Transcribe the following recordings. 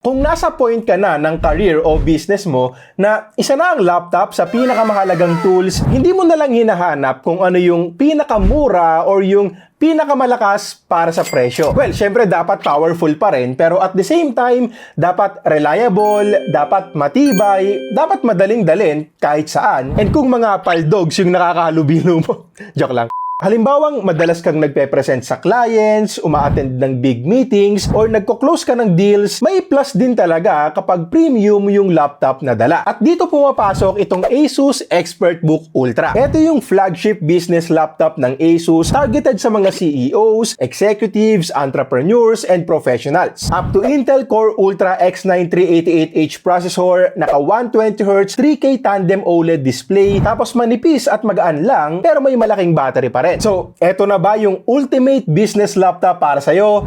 Kung nasa point ka na ng career o business mo na isa na ang laptop sa pinakamahalagang tools, hindi mo na lang hinahanap kung ano yung pinakamura or yung pinakamalakas para sa presyo. Well, syempre dapat powerful pa rin, pero at the same time, dapat reliable, dapat matibay, dapat madaling dalhin kahit saan. And kung mga paldogs yung nakakahalubilo mo, joke lang. Halimbawang madalas kang nagpe-present sa clients, uma-attend ng big meetings, or nagko-close ka ng deals, may plus din talaga kapag premium yung laptop na dala. At dito pumapasok itong Asus ExpertBook Ultra. Ito yung flagship business laptop ng Asus, targeted sa mga CEOs, executives, entrepreneurs, and professionals. Up to Intel Core Ultra X9 388H processor, naka 120Hz 3K tandem OLED display, tapos manipis at magaan lang, pero may malaking battery pa rin. So, eto na ba yung ultimate business laptop para sa'yo?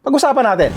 Pag-usapan natin.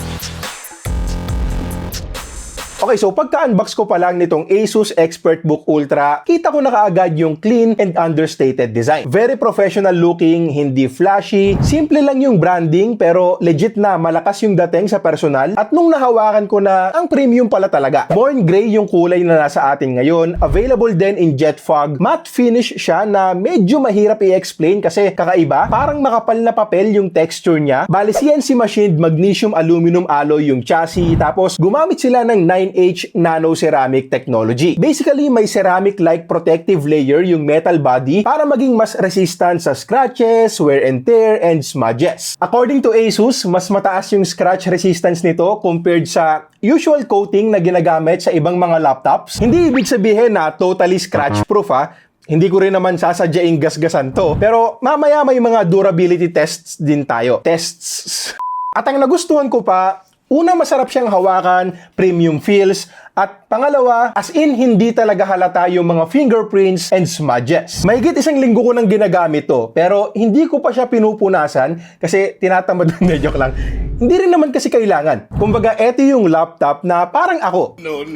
Okay, so pagka-unbox ko pa lang nitong Asus ExpertBook Ultra, kita ko na kaagad yung clean and understated design. Very professional looking, hindi flashy, simple lang yung branding pero legit na malakas yung dating sa personal at nung nahawakan ko na ang premium pala talaga. Born gray yung kulay na nasa atin ngayon, available din in jet fog, matte finish siya na medyo mahirap i-explain kasi kakaiba, parang makapal na papel yung texture niya. Bali CNC machined magnesium aluminum alloy yung chassis, tapos gumamit sila ng 9H nano ceramic technology. Basically, may ceramic-like protective layer yung metal body para maging mas resistant sa scratches, wear and tear, and smudges. According to Asus, mas mataas yung scratch resistance nito compared sa usual coating na ginagamit sa ibang mga laptops. Hindi ibig sabihin na totally scratch-proof ha. Hindi ko rin naman sasadyaing gasgasan to. Pero mamaya may mga durability tests din tayo. Tests. At ang nagustuhan ko pa, una, masarap siyang hawakan, premium feels, at pangalawa, as in, hindi talaga halata yung mga fingerprints and smudges. Mahigit isang linggo ko nang ginagamit to, pero hindi ko pa siya pinupunasan kasi tinatamad na joke lang. Hindi rin naman kasi kailangan. Kumbaga, eto yung laptop na parang ako. No.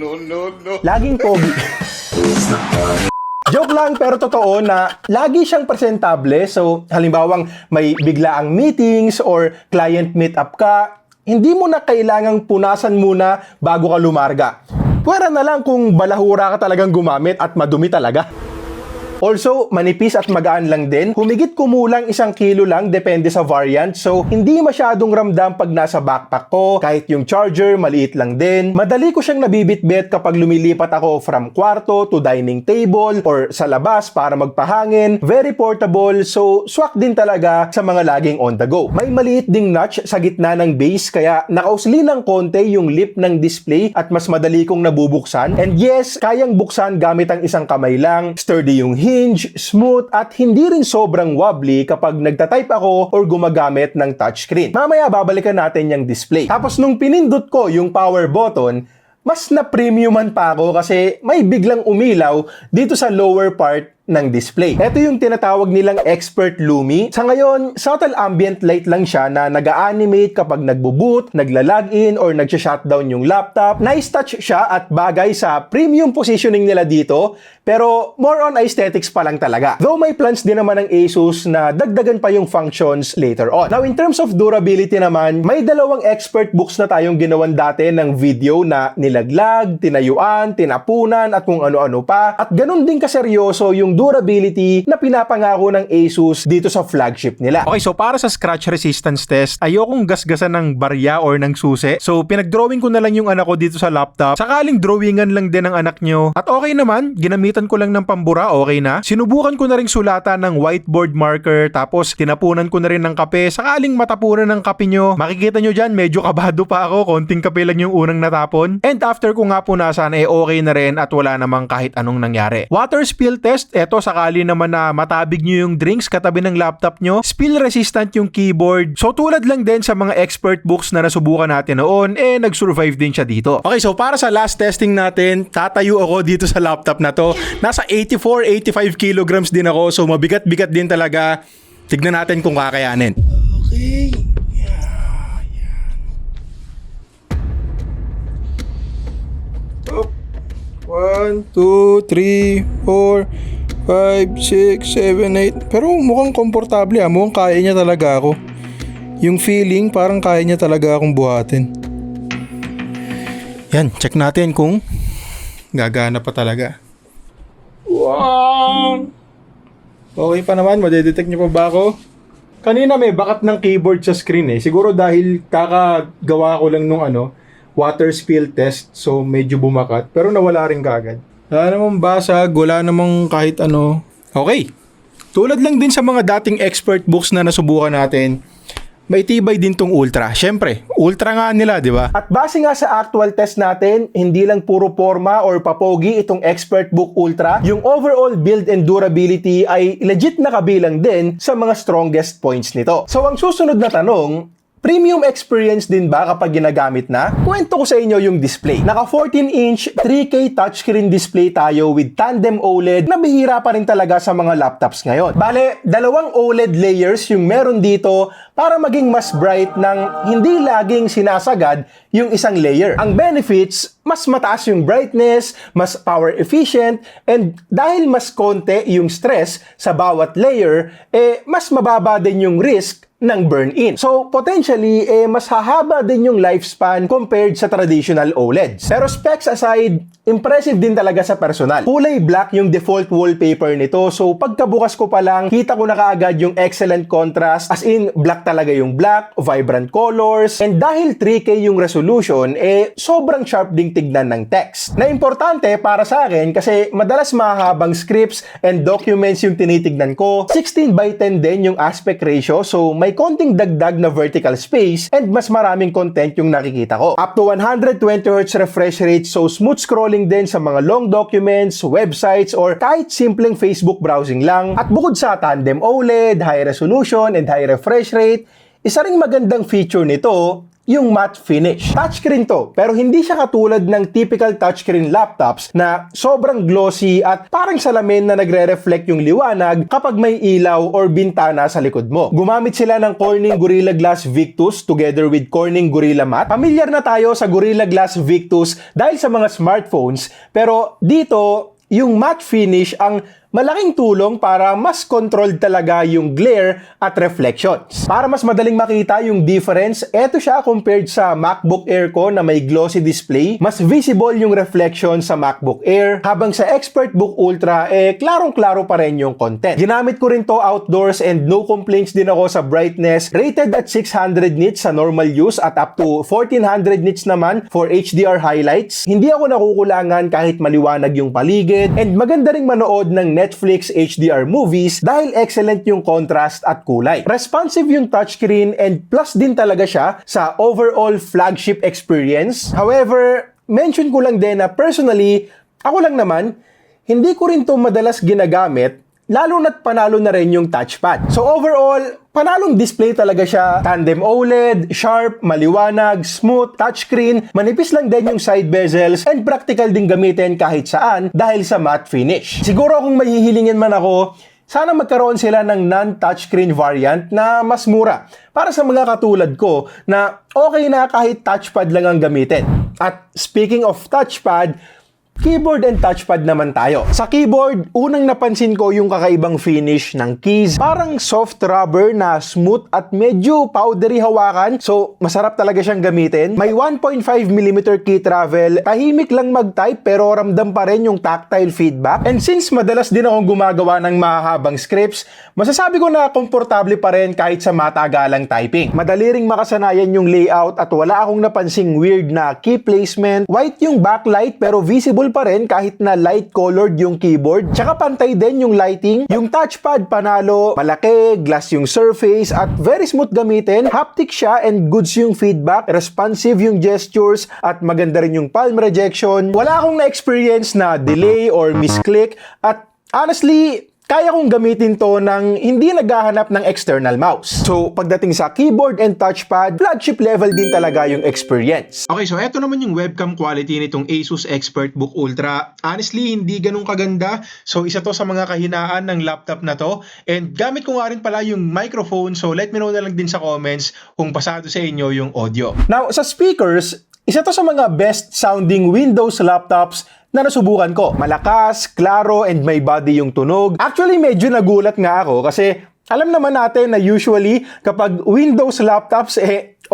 Laging pogi. Joke lang pero totoo na lagi siyang presentable. So, halimbawang may biglaang meetings or client meetup ka, hindi mo na kailangang punasan muna bago ka lumarga. Pwera na lang kung balahura ka talagang gumamit at madumi talaga. Also, manipis at magaan lang din. Humigit kumulang 1 kilo lang, depende sa variant. So, hindi masyadong ramdam pag nasa backpack ko. Kahit yung charger, maliit lang din. Madali ko siyang nabibitbit kapag lumilipat ako from kwarto to dining table or sa labas para magpahangin. Very portable, so swak din talaga sa mga laging on the go. May maliit ding notch sa gitna ng base, kaya nakausli ng konti yung lip ng display at mas madali kong nabubuksan. And yes, kayang buksan gamit ang isang kamay lang. Sturdy yung hinge, smooth, at hindi rin sobrang wobbly kapag nagtatype ako or gumagamit ng touchscreen. Mamaya babalikan natin yung display. Tapos nung pinindot ko yung power button, mas na-premiuman pa ako kasi may biglang umilaw dito sa lower part ng display. Ito yung tinatawag nilang Expert Lumi. Sa ngayon, subtle ambient light lang siya na nag-animate kapag nagbo-boot, nagla-login, or nagsha-shutdown yung laptop. Nice touch siya at bagay sa premium positioning nila dito, pero more on aesthetics pa lang talaga. Though may plans din naman ng Asus na dagdagan pa yung functions later on. Now, in terms of durability naman, may dalawang ExpertBooks na tayong ginawan dati ng video na nilaglag, tinayuan, tinapunan, at kung ano-ano pa. At ganun din kaseryoso yung durability na pinapangako ng Asus dito sa flagship nila. Okay, so para sa scratch resistance test, ayokong gasgasan ng barya or ng susi. So, pinag-drawing ko na lang yung anak ko dito sa laptop. Sakaling drawingan lang din ng anak nyo. At okay naman, ginamitan ko lang ng pambura, okay na. Sinubukan ko na rin sulatan ng whiteboard marker, tapos tinapunan ko na rin ng kape. Sakaling matapunan ng kape nyo, makikita nyo dyan, medyo kabado pa ako. Konting kape lang yung unang natapon. And after ko nga punasan, okay na rin at wala namang kahit anong nangyari. Water spill test, eto sakali naman na matabig nyo yung drinks katabi ng laptop nyo, spill resistant yung keyboard. So tulad lang din sa mga ExpertBooks na nasubukan natin noon, nag-survive din siya dito. Okay, so para sa last testing natin, tatayo ako dito sa laptop na to. Nasa 84-85 kilograms din ako, so mabigat-bigat din talaga. Tignan natin kung kakayanin. Okay. 1, 2, 3, 4, 5, 6, 7, 8. Pero mukhang komportable ah. Mukhang kaya niya talaga ako. Yung feeling parang kaya niya talaga akong buhatin. Yan, check natin kung gagana pa talaga. Wow! Okay pa naman, madedetect niyo pa ba ako? Kanina may bakat ng keyboard sa screen eh. Siguro dahil kakagawa ko lang nung water spill test, so medyo bumakat. Pero nawala rin kaagad. Wala namang basag, wala namang kahit ano. Okay. Tulad lang din sa mga dating expert books na nasubukan natin, may tibay din tong Ultra. Syempre, Ultra nga nila, di ba? At base nga sa actual test natin, hindi lang puro forma or papogi itong Expert Book Ultra, yung overall build and durability ay legit na kabilang din sa mga strongest points nito. So ang susunod na tanong, premium experience din ba kapag ginagamit na? Kwento ko sa inyo yung display. Naka 14-inch 3K touchscreen display tayo with tandem OLED na bihira pa rin talaga sa mga laptops ngayon. Bale, dalawang OLED layers yung meron dito para maging mas bright nang hindi laging sinasagad yung isang layer. Ang benefits, mas mataas yung brightness, mas power efficient, and dahil mas konti yung stress sa bawat layer, mas mababa din yung risk ng burn-in. So, potentially, mas hahaba din yung lifespan compared sa traditional OLEDs. Pero specs aside, impressive din talaga sa personal. Kulay black yung default wallpaper nito, so pagkabukas ko pa lang, kita ko na kaagad yung excellent contrast, as in, black talaga yung black, vibrant colors, and dahil 3K yung resolution, sobrang sharp ding tignan ng text. Na importante para sa akin kasi madalas mahabang scripts and documents yung tinitignan ko. 16:10 din yung aspect ratio, so may konting dagdag na vertical space and mas maraming content yung nakikita ko. Up to 120Hz refresh rate, so smooth scrolling din sa mga long documents, websites, or kahit simpleng Facebook browsing lang. At bukod sa tandem OLED, high resolution, and high refresh rate, isa ring magandang feature nito, yung matte finish. Touchscreen to, pero hindi siya katulad ng typical touchscreen laptops na sobrang glossy at parang salamin na nagre-reflect yung liwanag kapag may ilaw or bintana sa likod mo. Gumamit sila ng Corning Gorilla Glass Victus together with Corning Gorilla Matte. Pamilyar na tayo sa Gorilla Glass Victus dahil sa mga smartphones, pero dito, yung matte finish ang malaking tulong para mas controlled talaga yung glare at reflections. Para mas madaling makita yung difference, eto siya compared sa MacBook Air ko na may glossy display. Mas visible yung reflection sa MacBook Air, habang sa Expert Book Ultra, klarong-klaro pa rin yung content. Ginamit ko rin to outdoors and no complaints din ako sa brightness. Rated at 600 nits sa normal use at up to 1400 nits naman for HDR highlights. Hindi ako nakukulangan kahit maliwanag yung paligid, and maganda ring manood ng Netflix HDR movies dahil excellent yung contrast at kulay. Responsive yung touchscreen and plus din talaga siya sa overall flagship experience. However, mention ko lang din na personally, ako lang naman, hindi ko rin to madalas ginagamit, lalo na't panalo na rin yung touchpad. So overall, panalong display talaga siya. Tandem OLED, sharp, maliwanag, smooth, touchscreen, manipis lang din yung side bezels, and practical din gamitin kahit saan dahil sa matte finish. Siguro kung mahihilingin man ako, sana magkaroon sila ng non-touchscreen variant na mas mura para sa mga katulad ko na okay na kahit touchpad lang ang gamitin. At speaking of touchpad, keyboard and touchpad naman tayo. Sa keyboard, unang napansin ko yung kakaibang finish ng keys. Parang soft rubber na smooth at medyo powdery hawakan. So, masarap talaga siyang gamitin. May 1.5mm key travel. Tahimik lang mag-type pero ramdam pa rin yung tactile feedback. And since madalas din akong gumagawa ng mahahabang scripts, masasabi ko na komportable pa rin kahit sa matagalang typing. Madali ring makasanayan yung layout at wala akong napansing weird na key placement. White yung backlight pero visible pa rin kahit na light colored yung keyboard. Tsaka pantay din yung lighting. Yung touchpad panalo, malaki, glass yung surface at very smooth gamitin. Haptic siya and goods yung feedback, responsive yung gestures at maganda rin yung palm rejection. Wala akong na-experience na delay or misclick at honestly, kaya kong gamitin to ng hindi naghahanap ng external mouse. So, pagdating sa keyboard and touchpad, flagship level din talaga yung experience. Okay, so eto naman yung webcam quality nitong Asus ExpertBook Ultra. Honestly, hindi ganun kaganda. So, isa to sa mga kahinaan ng laptop na to. And gamit ko nga rin pala yung microphone. So, let me know na lang din sa comments kung pasado sa inyo yung audio. Now, sa speakers, isa to sa mga best sounding Windows laptops na nasubukan ko. Malakas, klaro, and may body yung tunog. Actually, medyo nagulat nga ako kasi alam naman natin na usually kapag Windows laptops,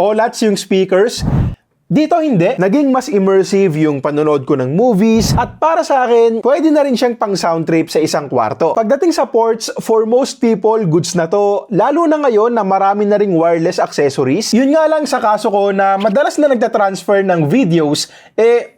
OLATs yung speakers. Dito hindi. Naging mas immersive yung panonood ko ng movies at para sa akin, pwede na rin siyang pang sound trip sa isang kwarto. Pagdating sa ports, for most people, goods na to. Lalo na ngayon na marami na ring wireless accessories. Yun nga lang sa kaso ko na madalas na nagtatransfer ng videos,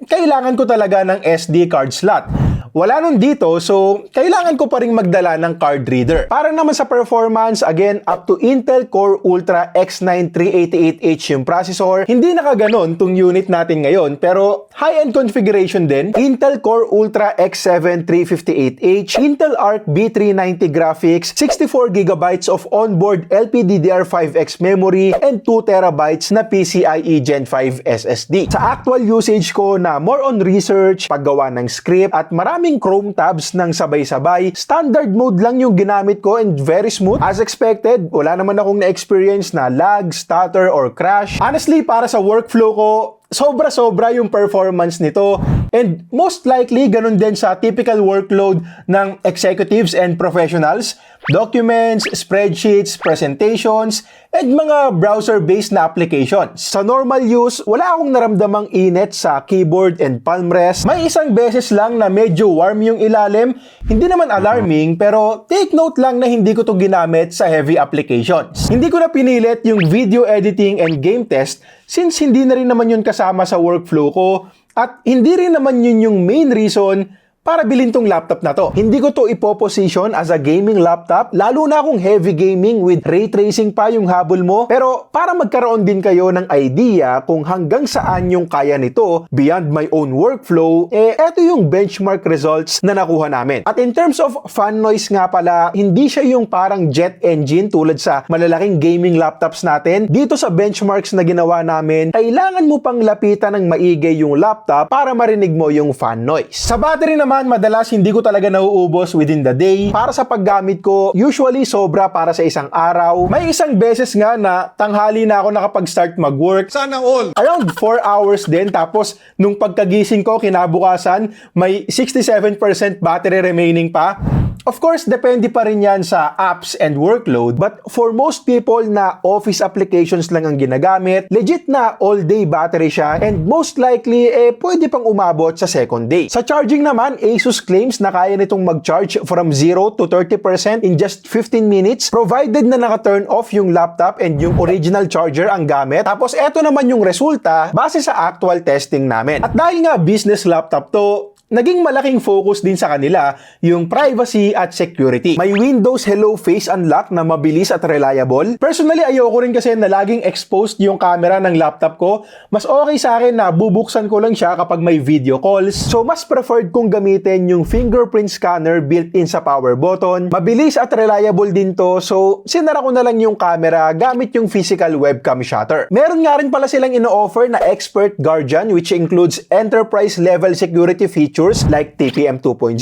kailangan ko talaga ng SD card slot. Wala nun dito, so kailangan ko pa rin magdala ng card reader. Para naman sa performance, again, up to Intel Core Ultra X9 388H yung processor. Hindi nakaganon tong unit natin ngayon, pero high-end configuration din. Intel Core Ultra X7 358H, Intel Arc B390 graphics, 64GB of onboard LPDDR5X memory, and 2TB na PCIe Gen 5 SSD. Sa actual usage ko na more on research, paggawa ng script, at maraming Chrome tabs ng sabay-sabay, standard mode lang yung ginamit ko and very smooth. As expected, wala naman akong na-experience na lag, stutter, or crash. Honestly, para sa workflow ko, sobra-sobra yung performance nito. And most likely, ganun din sa typical workload ng executives and professionals, documents, spreadsheets, presentations, and mga browser-based na applications. Sa normal use, wala akong naramdamang init sa keyboard and palm rest. May isang beses lang na medyo warm yung ilalim. Hindi naman alarming, pero take note lang na hindi ko to ginamit sa heavy applications. Hindi ko na pinilit yung video editing and game test since hindi na rin naman yun kasama sa workflow ko. At hindi rin naman yun yung main reason para bilhin tong laptop na to. Hindi ko to ipoposition as a gaming laptop, lalo na kung heavy gaming with ray tracing pa yung habol mo. Pero para magkaroon din kayo ng idea kung hanggang saan yung kaya nito beyond my own workflow, eto yung benchmark results na nakuha namin. At in terms of fan noise nga pala, hindi siya yung parang jet engine tulad sa malalaking gaming laptops natin. Dito sa benchmarks na ginawa namin, kailangan mo pang lapitan ng maigay yung laptop para marinig mo yung fan noise. Sa battery naman, madalas hindi ko talaga nauubos within the day. Para sa paggamit ko, usually sobra para sa isang araw. May isang beses nga na tanghali na ako nakapag-start mag-work. Sana all! Around 4 hours din. Tapos, nung pagkagising ko, kinabukasan, may 67% battery remaining pa. Of course, depende pa rin yan sa apps and workload. But for most people na office applications lang ang ginagamit, legit na all-day battery siya and most likely, pwede pang umabot sa second day. Sa charging naman, Asus claims na kaya nitong mag-charge from 0 to 30% in just 15 minutes provided na naka-turn off yung laptop and yung original charger ang gamit. Tapos, eto naman yung resulta base sa actual testing namin. At dahil nga business laptop to, naging malaking focus din sa kanila yung privacy at security. May Windows Hello Face Unlock na mabilis at reliable. Personally, ayoko rin kasi na laging exposed yung camera ng laptop ko. Mas okay sa akin na bubuksan ko lang siya kapag may video calls. So, mas preferred kong gamitin yung fingerprint scanner built-in sa power button. Mabilis at reliable din to, so sinara ko na lang yung camera gamit yung physical webcam shutter. Meron nga rin pala silang ino-offer na Expert Guardian which includes enterprise-level security features like TPM 2.0,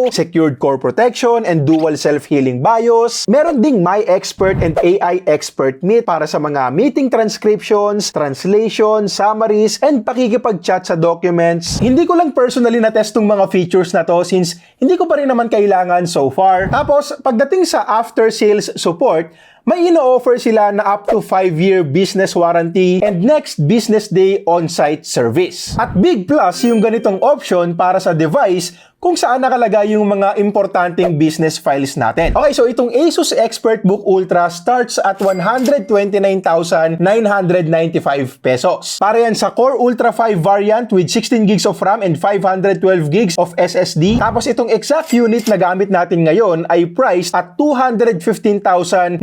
secured core protection, and dual self-healing BIOS. Meron ding My Expert and AI Expert Meet para sa mga meeting transcriptions, translation, summaries, and pakikipag-chat sa documents. Hindi ko lang personally na-test tong mga features na to since hindi ko pa rin naman kailangan so far. Tapos, pagdating sa after-sales support, may ino-offer sila na up to 5-year business warranty and next business day on-site service. At big plus yung ganitong option para sa device kung saan nakalagay yung mga importanteng business files natin. Okay, so itong Asus ExpertBook Ultra starts at 129,995 pesos. Para yan sa Core Ultra 5 variant with 16 gigs of RAM and 512 gigs of SSD. Tapos itong exact unit na gamit natin ngayon ay priced at 215,995.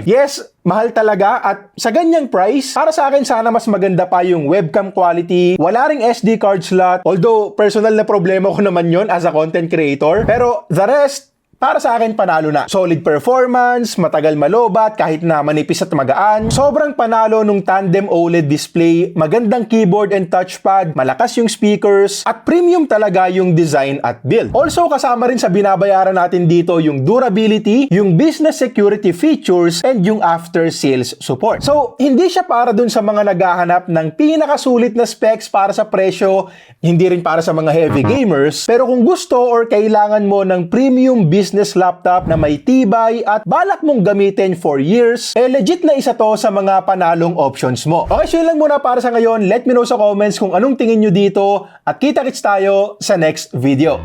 Yes, mahal talaga at sa ganyang price, para sa akin sana mas maganda pa yung webcam quality, wala ring SD card slot, although personal na problema ko naman yon as a content creator, pero the rest, para sa akin, panalo na. Solid performance, matagal malobat kahit na manipis at magaan. Sobrang panalo nung tandem OLED display, magandang keyboard and touchpad, malakas yung speakers, at premium talaga yung design at build. Also, kasama rin sa binabayaran natin dito yung durability, yung business security features, and yung after-sales support. So, hindi siya para dun sa mga naghahanap ng pinakasulit na specs para sa presyo, hindi rin para sa mga heavy gamers, pero kung gusto or kailangan mo ng premium business business laptop na may tibay at balak mong gamitin for years, legit na isa to sa mga panalong options mo. Okay, so yun lang muna para sa ngayon. Let me know sa comments kung anong tingin nyo dito at kita-kits tayo sa next video.